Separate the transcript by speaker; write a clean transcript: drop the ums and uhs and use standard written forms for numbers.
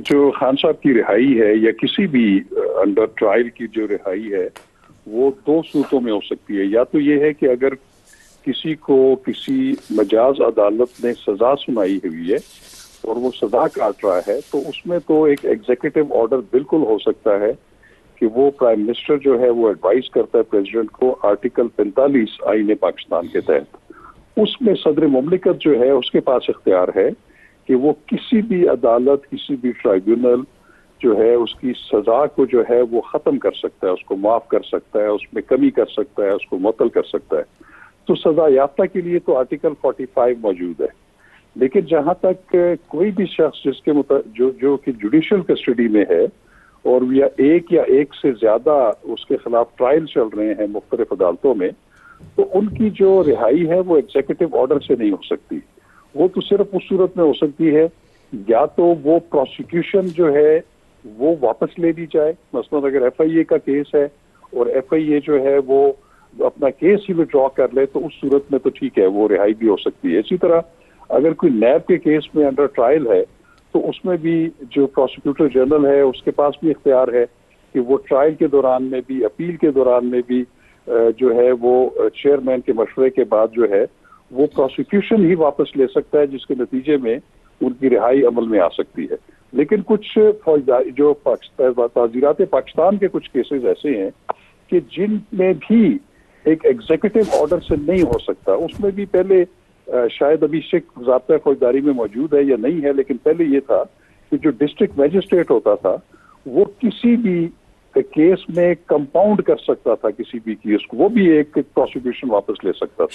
Speaker 1: जो खान साहब की रिहाई है या किसी भी अंडर ट्रायल की जो रिहाई है वो दो सूरतों में हो सकती है। या तो ये है कि अगर किसी को किसी मजाज अदालत ने सजा सुनाई हुई है और वो सजा काट रहा है तो उसमें तो एक एग्जीक्यूटिव ऑर्डर बिल्कुल हो सकता है कि वो प्राइम मिनिस्टर जो है वो एडवाइस करता है प्रेसिडेंट को आर्टिकल 45 आईने पाकिस्तान के तहत, उसमें सदर मुमलिकत जो है उसके पास इख्तियार है कि वो किसी भी अदालत किसी भी ट्राइब्यूनल जो है उसकी सजा को जो है वो खत्म कर सकता है, उसको माफ कर सकता है, उसमें कमी कर सकता है, उसको मुअत्तल कर सकता है। तो सजा याफ्ता के लिए तो आर्टिकल 45 मौजूद है। लेकिन जहां तक कोई भी शख्स जिसके जो कि जुडिशियल कस्टडी में है और या एक से ज्यादा उसके खिलाफ ट्रायल चल रहे हैं मुख्तलिफ अदालतों में, तो उनकी जो रिहाई है वो एग्जीक्यूटिव ऑर्डर से नहीं हो सकती। वो तो सिर्फ उस सूरत में हो सकती है या तो वो प्रोसिक्यूशन जो है वो वापस ले ली जाए। मसलन अगर FIA का केस है और FIA जो है वो अपना केस ही विड्रॉ कर ले तो उस सूरत में तो ठीक है, वो रिहाई भी हो सकती है। इसी तरह अगर कोई नैब के केस में अंडर ट्रायल है तो उसमें भी जो प्रोसिक्यूटर जनरल है उसके पास भी इख्तियार है कि वो ट्रायल के दौरान में भी, अपील के दौरान में भी जो है वो चेयरमैन के मशवरे के बाद जो है वो प्रोसिक्यूशन ही वापस ले सकता है, जिसके नतीजे में उनकी रिहाई अमल में आ सकती है। लेकिन कुछ फौजदारी जो ताज़ीरात पाकिस्तान के कुछ केसेस ऐसे हैं कि जिनमें भी एक एग्जीक्यूटिव ऑर्डर से नहीं हो सकता। उसमें भी पहले शायद अभी शिक ज़ाब्ता फौजदारी में मौजूद है या नहीं है, लेकिन पहले ये था कि जो डिस्ट्रिक्ट मजिस्ट्रेट होता था वो किसी भी केस में कंपाउंड कर सकता था किसी भी केस को, वो भी एक प्रोसिक्यूशन वापस ले सकता था।